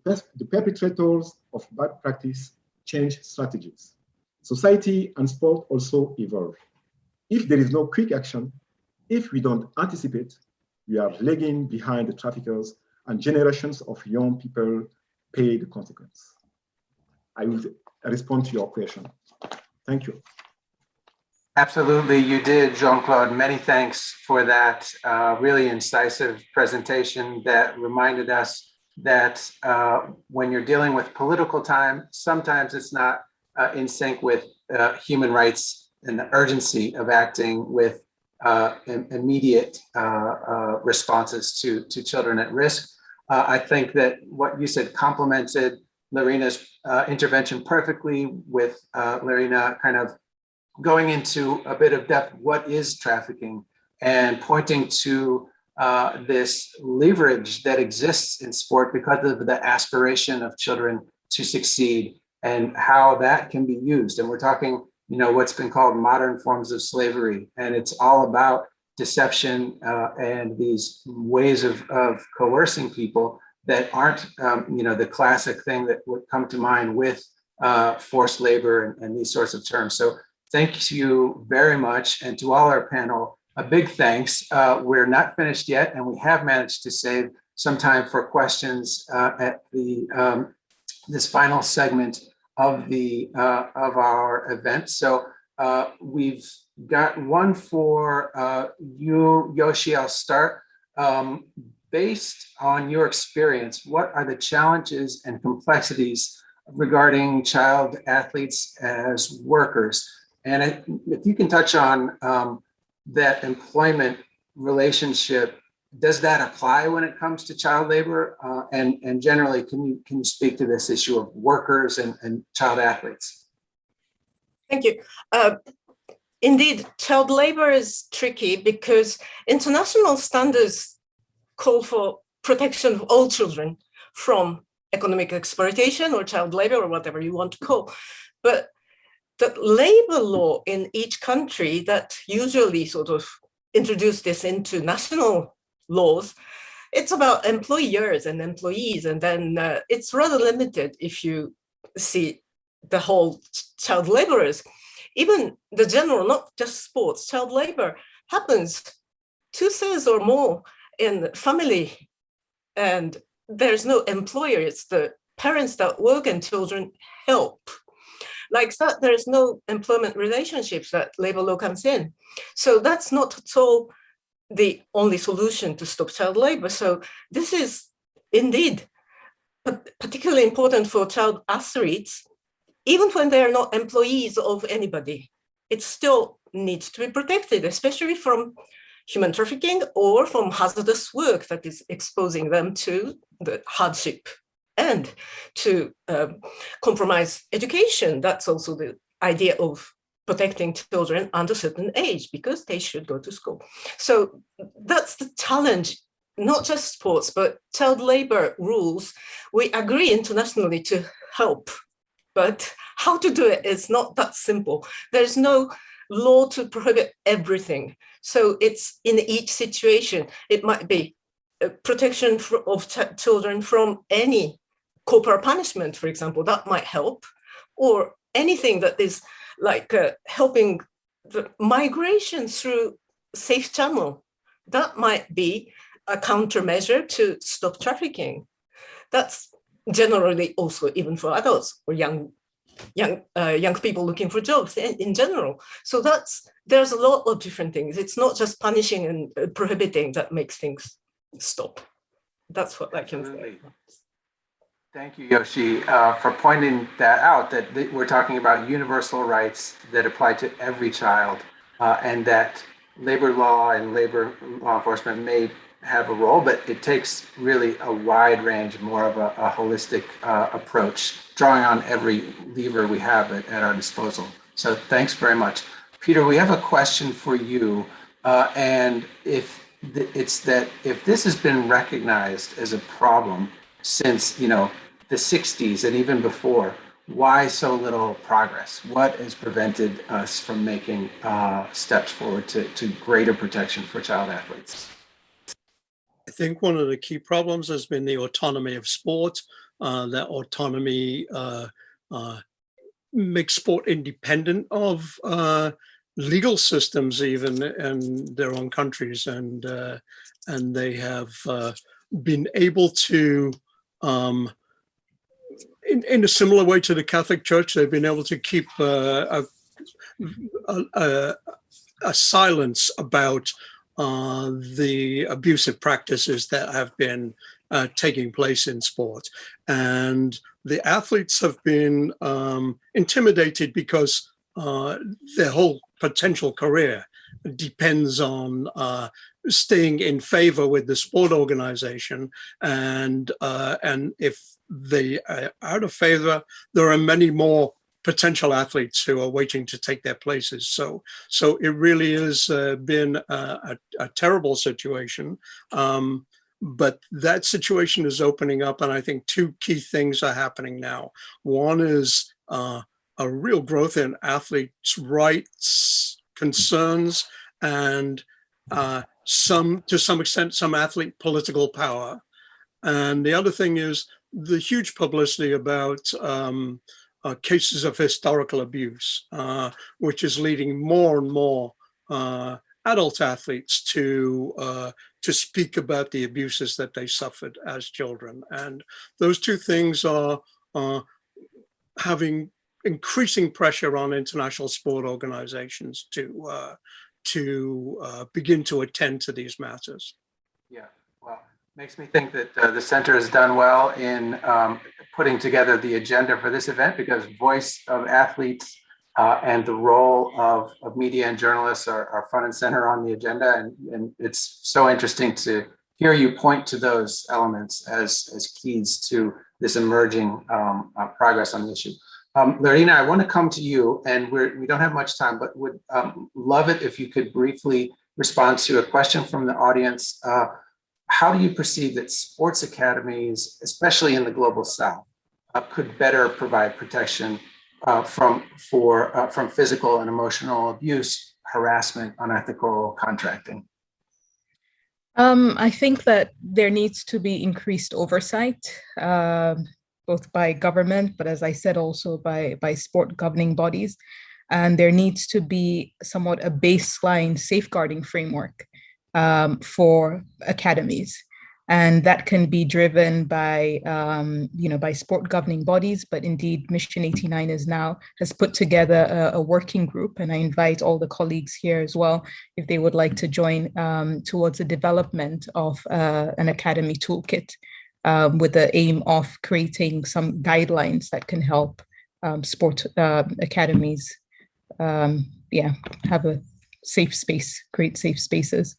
Speaker 5: The perpetrators of bad practice change strategies. Society and sport also evolve. If there is no quick action, if we don't anticipate, we are lagging behind the traffickers, and generations of young people pay the consequence. I will respond to your question. Thank you.
Speaker 1: Absolutely, you did, Jean-Claude. Many thanks for that really incisive presentation that reminded us that when you're dealing with political time, sometimes it's not in sync with human rights and the urgency of acting with immediate responses to children at risk. I think that what you said complemented Larina's intervention perfectly, with Larina kind of going into a bit of depth, what is trafficking, and pointing to this leverage that exists in sport because of the aspiration of children to succeed and how that can be used. And we're talking, what's been called modern forms of slavery, and it's all about deception and these ways of coercing people that aren't, the classic thing that would come to mind with forced labor and these sorts of terms. So thank you very much. And to all our panel, a big thanks. We're not finished yet, and we have managed to save some time for questions at the this final segment of our event. So we've got one for you, Yoshi. I'll start. Based on your experience, what are the challenges and complexities regarding child athletes as workers? And if you can touch on that employment relationship, does that apply when it comes to child labor? And generally, can you speak to this issue of workers and child athletes?
Speaker 2: Thank you. Indeed, child labor is tricky because international standards call for protection of all children from economic exploitation or child labor or whatever you want to call. But the labor law in each country that usually sort of introduce this into national laws, it's about employers and employees, and then it's rather limited if you see the whole child laborers. Even the general, not just sports, child labor happens 2/3 or more in family, and there's no employer. It's the parents that work and children help. Like that, there's no employment relationships that labor law comes in. So that's not at all the only solution to stop child labor. So this is indeed particularly important for child athletes, even when they're not employees of anybody. It still needs to be protected, especially from human trafficking or from hazardous work that is exposing them to the hardship and to compromise education. That's also the idea of protecting children under a certain age, because they should go to school. So that's the challenge, not just sports, but child labor rules. We agree internationally to help, but how to do it is not that simple. There's no law to prohibit everything. So it's in each situation. It might be protection of children from any corporal punishment, for example, that might help, or anything that is like helping the migration through safe channel. That might be a countermeasure to stop trafficking. That's generally also even for adults or young people looking for jobs in general. So there's a lot of different things. It's not just punishing and prohibiting that makes things stop. That's what I can say.
Speaker 1: Thank you, Yoshi, for pointing that out, that we're talking about universal rights that apply to every child, and that labor law and labor law enforcement may have a role, but it takes really a wide range, more of a holistic approach, drawing on every lever we have at our disposal. So thanks very much. Peter, we have a question for you, and if this has been recognized as a problem since the 60s and even before, why so little progress? What has prevented us from making steps forward to greater protection for child athletes?
Speaker 3: I think one of the key problems has been the autonomy of sport. That autonomy make sport independent of legal systems, even in their own countries, and they have been able to, in a similar way to the Catholic Church, they've been able to keep a silence about the abusive practices that have been taking place in sport. And the athletes have been intimidated because their whole potential career depends on staying in favor with the sport organization. And if they are out of favor, there are many more potential athletes who are waiting to take their places. So it really has been a terrible situation. But that situation is opening up, and I think two key things are happening now. One is a real growth in athletes' rights concerns, and to some extent, some athlete political power. And the other thing is the huge publicity about cases of historical abuse, which is leading more and more adult athletes to speak about the abuses that they suffered as children. And those two things are having increasing pressure on international sport organizations to begin to attend to these matters.
Speaker 1: Yeah, well, makes me think that the center has done well in putting together the agenda for this event, because voice of athletes and the role of media and journalists are front and center on the agenda. And it's so interesting to hear you point to those elements as keys to this emerging progress on the issue. Lorena, I want to come to you, and we don't have much time, but would love it if you could briefly respond to a question from the audience. How do you perceive that sports academies, especially in the global South, could better provide protection from physical and emotional abuse, harassment, unethical contracting?
Speaker 4: I think that there needs to be increased oversight, both by government, but as I said, also by sport governing bodies. And there needs to be somewhat a baseline safeguarding framework for academies. And that can be driven by, by sport governing bodies, but indeed Mission 89 has put together a working group, and I invite all the colleagues here as well, if they would like to join towards the development of an academy toolkit with the aim of creating some guidelines that can help sport academies, have a safe space, create safe spaces.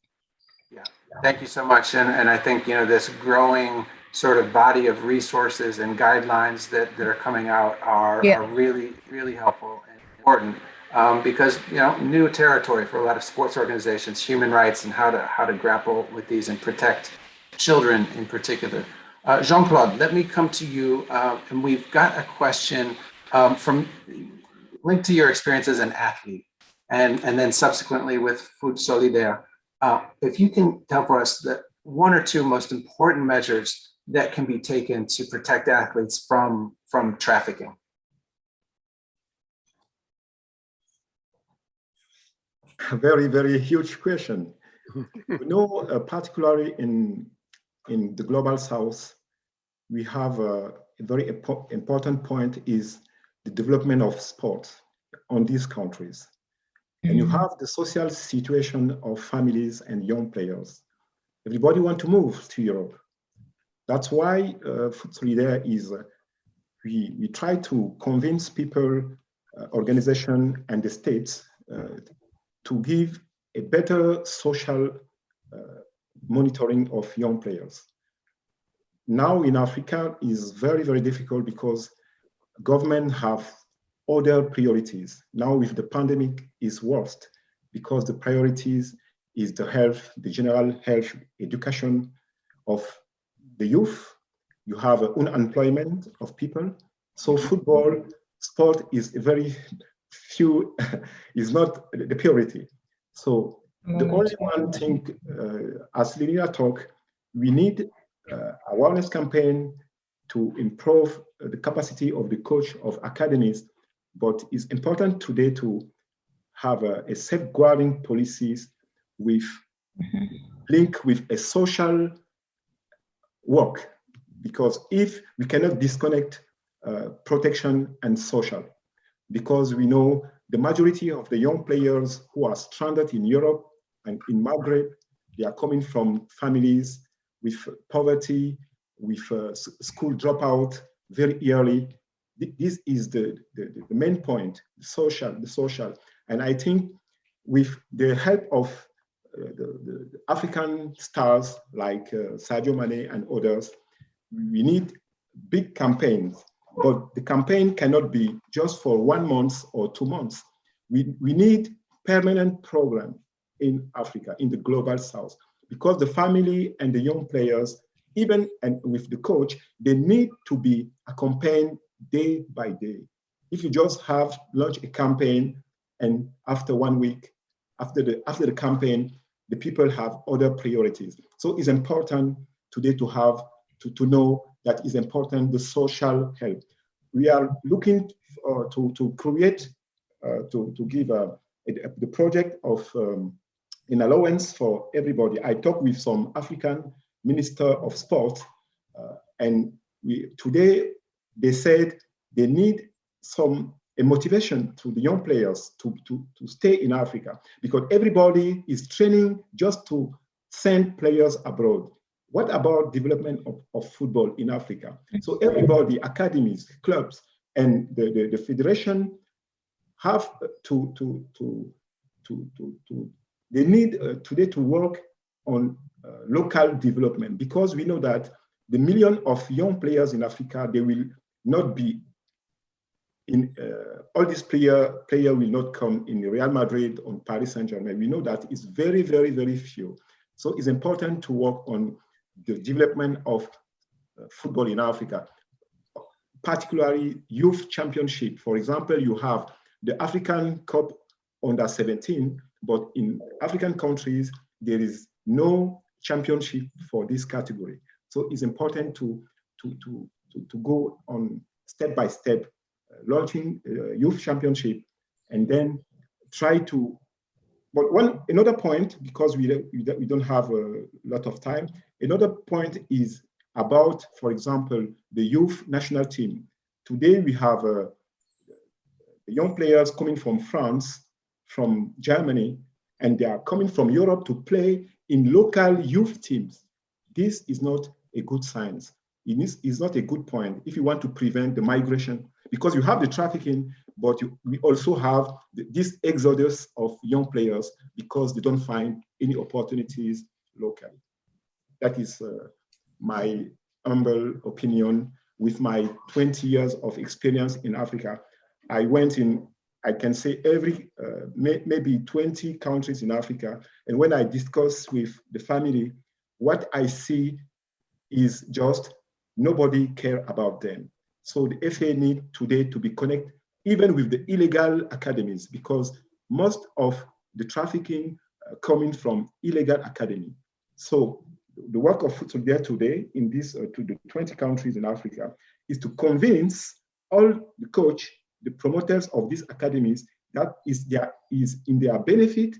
Speaker 1: Thank you so much. And I think, this growing sort of body of resources and guidelines that are coming out are really, really helpful and important because, new territory for a lot of sports organizations, human rights, and how to grapple with these and protect children in particular. Jean-Claude, let me come to you. And we've got a question from linked to your experience as an athlete and then subsequently with Foot Solidaire. If you can tell for us the one or two most important measures that can be taken to protect athletes from trafficking.
Speaker 5: A very, very huge question. Particularly in the global South, we have a very important point is the development of sport on these countries. And you have the social situation of families and young players. Everybody wants to move to Europe. That's why Foot Solidaire is, we try to convince people, organization and the states to give a better social monitoring of young players. Now in Africa is very, very difficult because government have other priorities. Now with the pandemic is worst because the priorities is the health, the general health education of the youth. You have unemployment of people. So football, sport is very few, is not the priority. So the only one thing, as Lilia talked, we need awareness campaign to improve the capacity of the coach of academies but it's important today to have a safeguarding policies with link with a social work, because if we cannot disconnect protection and social, because we know the majority of the young players who are stranded in Europe and in Maghreb, they are coming from families with poverty, with school dropout very early. This is the main point, the social. And I think with the help of the African stars like Sadio Mane and others, we need big campaigns, but the campaign cannot be just for 1 month or 2 months. We need permanent program in Africa, in the global South, because the family and the young players, even and with the coach, they need to be accompanied day by day. If you just have launch a campaign and after 1 week, after the campaign, the people have other priorities. So it's important today to have to know that it's important the social help. We are looking to create to give the project of an allowance for everybody. I talked with some African minister of sport, and today they said they need a motivation to the young players to stay in Africa, because everybody is training just to send players abroad. What about development of football in Africa? So everybody, academies, clubs, and the federation have they need today to work on local development, because we know that the million of young players in Africa, they will not be in all these player will not come in Real Madrid or Paris Saint-Germain. We know that it's very, very, very few. So it's important to work on the development of football in Africa, particularly youth championship. For example, you have the African Cup under 17, but in African countries, there is no championship for this category. So it's important to go on step by step, launching youth championship, and then try to. But another point, because we don't have a lot of time. Another point is about, for example, the youth national team. Today we have young players coming from France, from Germany, and they are coming from Europe to play in local youth teams. This is not a good sign. It is not a good point if you want to prevent the migration, because you have the trafficking, but we also have this exodus of young players because they don't find any opportunities locally. That is my humble opinion. With my 20 years of experience in Africa, I went in, I can say maybe 20 countries in Africa. And when I discuss with the family, what I see is just nobody care about them. So the FA need today to be connected even with the illegal academies, because most of the trafficking coming from illegal academy. So the work of Foot Solidarity today in this to the 20 countries in Africa is to convince all the coach, the promoters of these academies, that is in their benefit,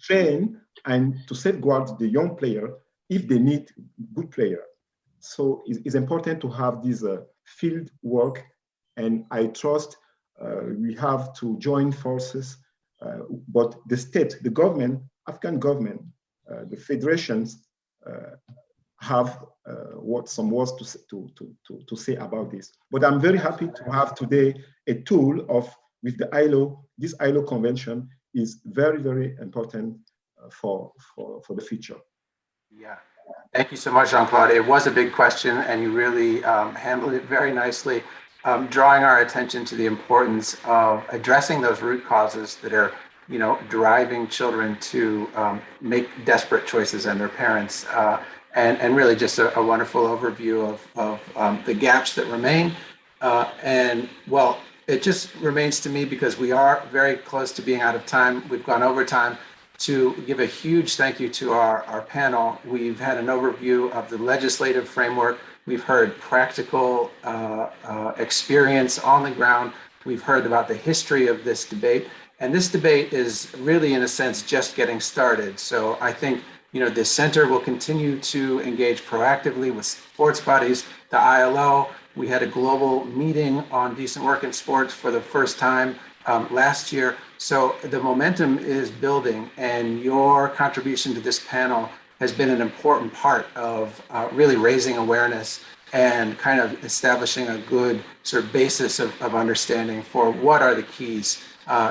Speaker 5: train and to safeguard the young player if they need good player. So it's important to have this field work, and I trust we have to join forces, but the state, the government, African government, the federations have some words to say about this. But I'm very happy to have today a tool with the ILO. This ILO convention is very, very important for the future.
Speaker 1: Yeah. Thank you so much, Jean-Claude. It was a big question, and you really handled it very nicely, drawing our attention to the importance of addressing those root causes that are, driving children to make desperate choices and their parents, and really just a wonderful overview of the gaps that remain. And well, it just remains to me, because we are very close to being out of time. We've gone over time, to give a huge thank you to our panel. We've had an overview of the legislative framework. We've heard practical experience on the ground We've heard about the history of this debate, and this debate is really, in a sense, just getting started. So I think, this center will continue to engage proactively with sports bodies, the ILO. We had a global meeting on decent work in sports for the first time last year. So the momentum is building, and your contribution to this panel has been an important part of really raising awareness and kind of establishing a good sort of basis of understanding for what are the keys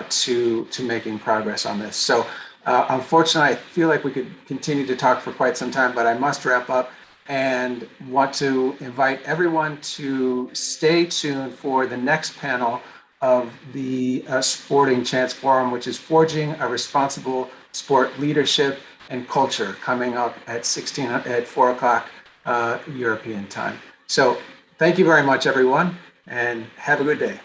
Speaker 1: to making progress on this. So unfortunately, I feel like we could continue to talk for quite some time, but I must wrap up and want to invite everyone to stay tuned for the next panel of the Sporting Chance Forum, which is Forging a Responsible Sport Leadership and Culture, coming up at 4 o'clock European time. So thank you very much, everyone, and have a good day.